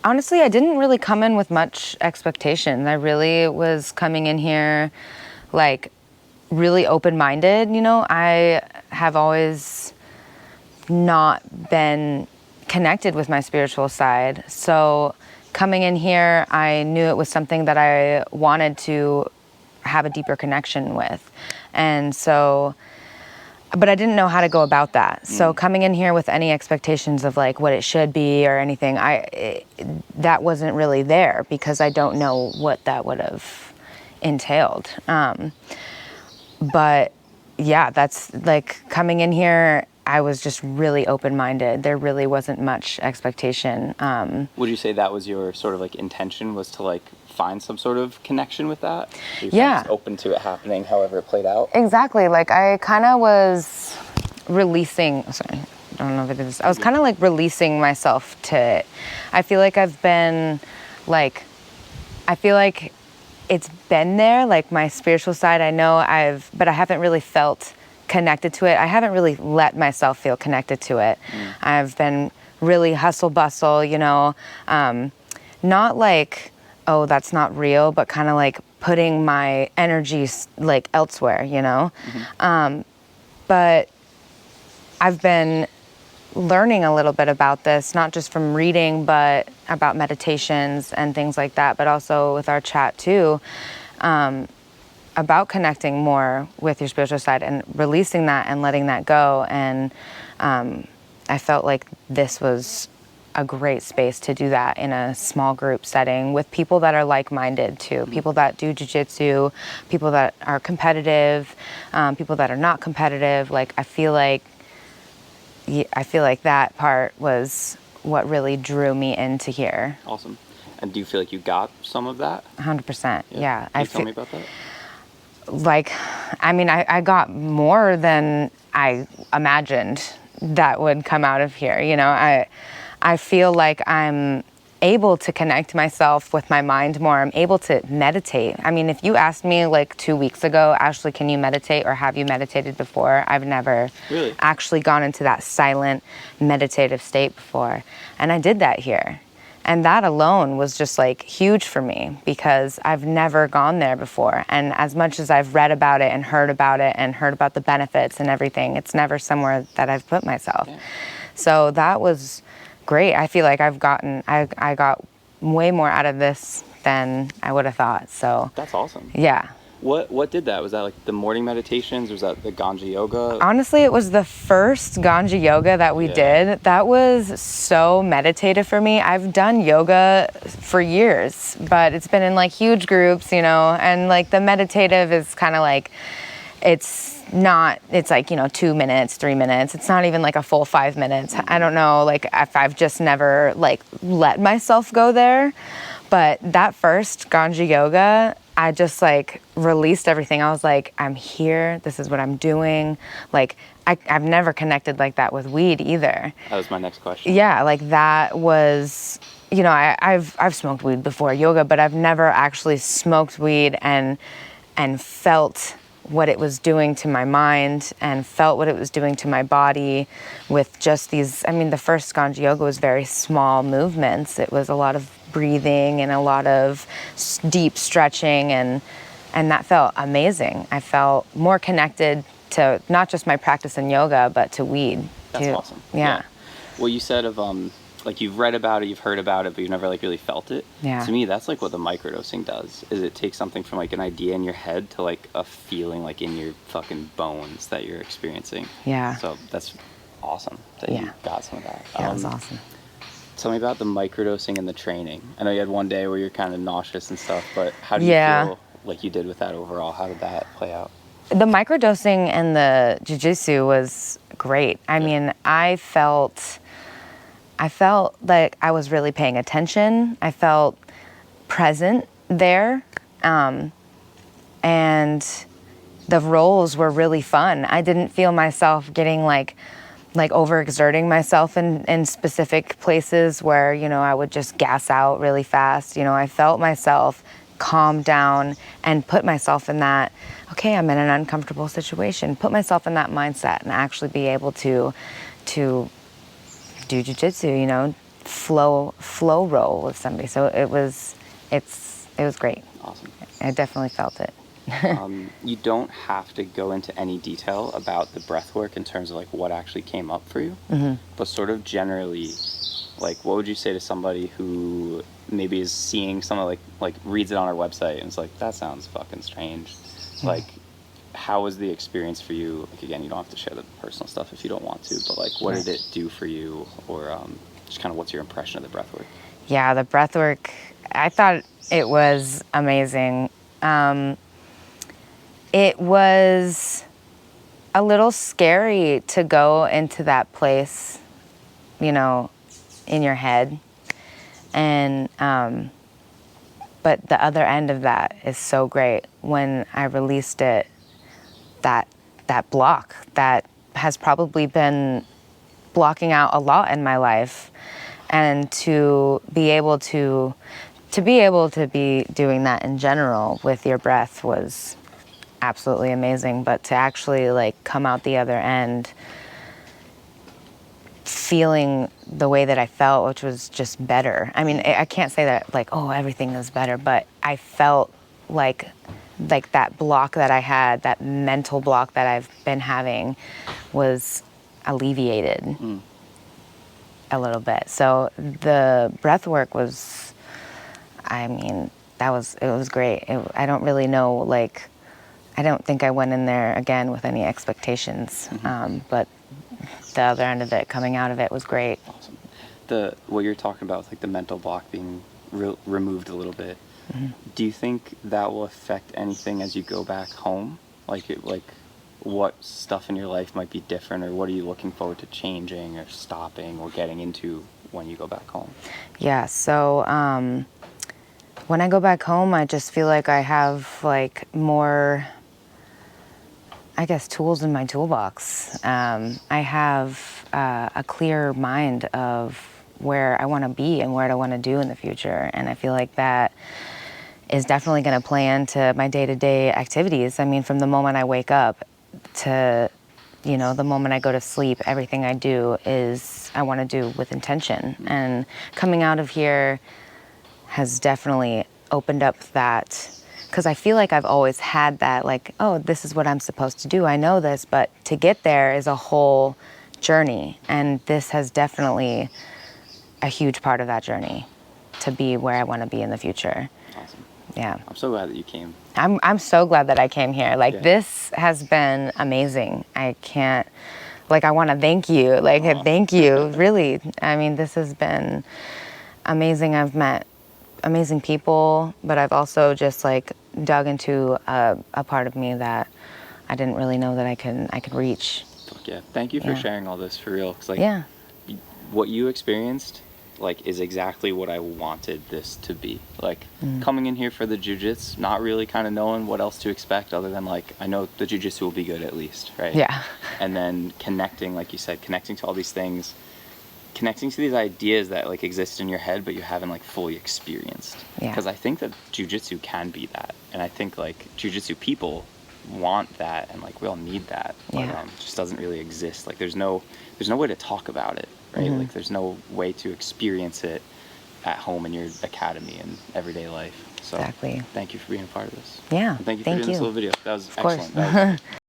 Honestly, I didn't really come in with much expectation. I really was coming in here like really open-minded, you know. I have always not been connected with my spiritual side. So coming in here, I knew it was something that I wanted to have a deeper connection with. And so, but I didn't know how to go about that. So coming in here with any expectations of like what it should be or anything, that wasn't really there because I don't know what that would have entailed. But yeah, that's like coming in here, I was just really open-minded. There really wasn't much expectation. Would you say that was your sort of like intention, was to like find some sort of connection with that? So Yeah. just open to it happening however it played out? Exactly. Like I kind of was releasing, sorry, I don't know if it is. I was kind of like releasing myself to it. I feel like I've been like, I feel like it's been there, like my spiritual side, I know but I haven't really felt connected to it. I haven't really let myself feel connected to it. I've been really hustle bustle, you know, not like, oh, that's not real, but kind of like putting my energy like elsewhere, you know. But I've been learning a little bit about this, not just from reading, but about meditations and things like that, but also with our chat too, about connecting more with your spiritual side and releasing that and letting that go. And I felt like this was a great space to do that in a small group setting with people that are like-minded too, people that do jiu-jitsu, people that are competitive, people that are not competitive. Like I feel like that part was what really drew me into here. Awesome. And do you feel like you got some of that? 100%. Yeah. Can you tell me about that? Like, I mean, I got more than I imagined that would come out of here. You know, I feel like I'm able to connect myself with my mind more. I'm able to meditate. I mean, if you asked me like 2 weeks ago, Ashley, can you meditate or have you meditated before? I've never really actually gone into that silent meditative state before. And I did that here. And that alone was just like huge for me because I've never gone there before. And as much as I've read about it and heard about the benefits and everything, it's never somewhere that I've put myself. Yeah. So that was great. I feel like I got way more out of this than I would have thought. So that's awesome. Yeah. What did that? Was that like the morning meditations? Or was that the Ganja yoga? Honestly, it was the first Ganja yoga that we did. That was so meditative for me. I've done yoga for years, but it's been in like huge groups, you know, and like the meditative is kind of like, it's like, you know, 2 minutes, 3 minutes. It's not even like a full 5 minutes. I don't know, like if I've just never like let myself go there. But that first Ganja yoga, I just like released everything. I was like, I'm here. This is what I'm doing. Like I've never connected like that with weed either. That was my next question. Yeah, like that was, you know, I've smoked weed before yoga, but I've never actually smoked weed and felt what it was doing to my mind and felt what it was doing to my body with just these, I mean, the first Ganja yoga was very small movements. It was a lot of breathing and a lot of deep stretching and that felt amazing. I felt more connected to not just my practice in yoga, but to weed too. That's awesome. Yeah. Well, you said of like you've read about it, you've heard about it, but you've never like really felt it. Yeah. To me, that's like what the microdosing does, is it takes something from like an idea in your head to like a feeling like in your fucking bones that you're experiencing. Yeah. So that's awesome that you got some of that. Yeah, that was awesome. Tell me about the microdosing and the training. I know you had one day where you're kind of nauseous and stuff, but how do you feel like you did with that overall? How did that play out? The microdosing and the jiu-jitsu was great. I mean, I felt like I was really paying attention. I felt present there. And the rolls were really fun. I didn't feel myself getting like overexerting myself in specific places where, you know, I would just gas out really fast. You know, I felt myself calm down and put myself in that, okay, I'm in an uncomfortable situation, put myself in that mindset and actually be able to do jiu-jitsu, you know, flow roll with somebody. So it was great. Awesome. I definitely felt it. You don't have to go into any detail about the breath work in terms of like what actually came up for you, but sort of generally, like what would you say to somebody who maybe is seeing something like reads it on our website and it's like, that sounds fucking strange. Like, how was the experience for you? Like, again, you don't have to share the personal stuff if you don't want to, but like, what did it do for you? Or just kind of what's your impression of the breath work? Yeah, the breath work, I thought it was amazing. It was a little scary to go into that place, you know, in your head. And, but the other end of that is so great. When I released it, that block that has probably been blocking out a lot in my life, and to be able to be doing that in general with your breath was absolutely amazing. But to actually like come out the other end feeling the way that I felt, which was just better. I mean, I can't say that like, oh, everything is better, but I felt like that block that I had, that mental block that I've been having, was alleviated a little bit. So the breath work was, I mean, it was great. I don't really know, like, I don't think I went in there again with any expectations, but the other end of it, coming out of it, was great. Awesome. What you're talking about with like the mental block being removed a little bit, do you think that will affect anything as you go back home? Like what stuff in your life might be different, or what are you looking forward to changing or stopping or getting into when you go back home? Yeah, so when I go back home, I just feel like I have like more, I guess, tools in my toolbox. I have a clear mind of where I want to be and what I want to do in the future. And I feel like that is definitely going to play into my day-to-day activities. I mean, from the moment I wake up to, you know, the moment I go to sleep, everything I do is I want to do with intention. And coming out of here has definitely opened up that, because I feel like I've always had that, like, oh, this is what I'm supposed to do. I know this, but to get there is a whole journey. And this has definitely a huge part of that journey to be where I want to be in the future. Awesome. Yeah. I'm so glad that you came. I'm so glad that I came here. Like, this has been amazing. I can't, like, I want to thank you. Like, thank you, really. I mean, this has been amazing. I've met amazing people, but I've also just like dug into a part of me that I didn't really know that I could reach. Fuck yeah. Thank you for sharing all this, for real. 'Cause like, what you experienced, like, is exactly what I wanted this to be. Like, coming in here for the jiu-jitsu, not really kind of knowing what else to expect other than like, I know the jiu-jitsu will be good at least, right? Yeah. And then connecting, like you said, connecting to all these things, connecting to these ideas that like exist in your head but you haven't like fully experienced. Yeah. Because I think that jiu-jitsu can be that, and I think like jiu-jitsu people want that, and like we all need that, but it just doesn't really exist. Like there's no way to talk about it, right? Like there's no way to experience it at home in your academy and everyday life. So Exactly. thank you for being a part of this. Yeah. And thank you for doing this little video. That was Of course. excellent.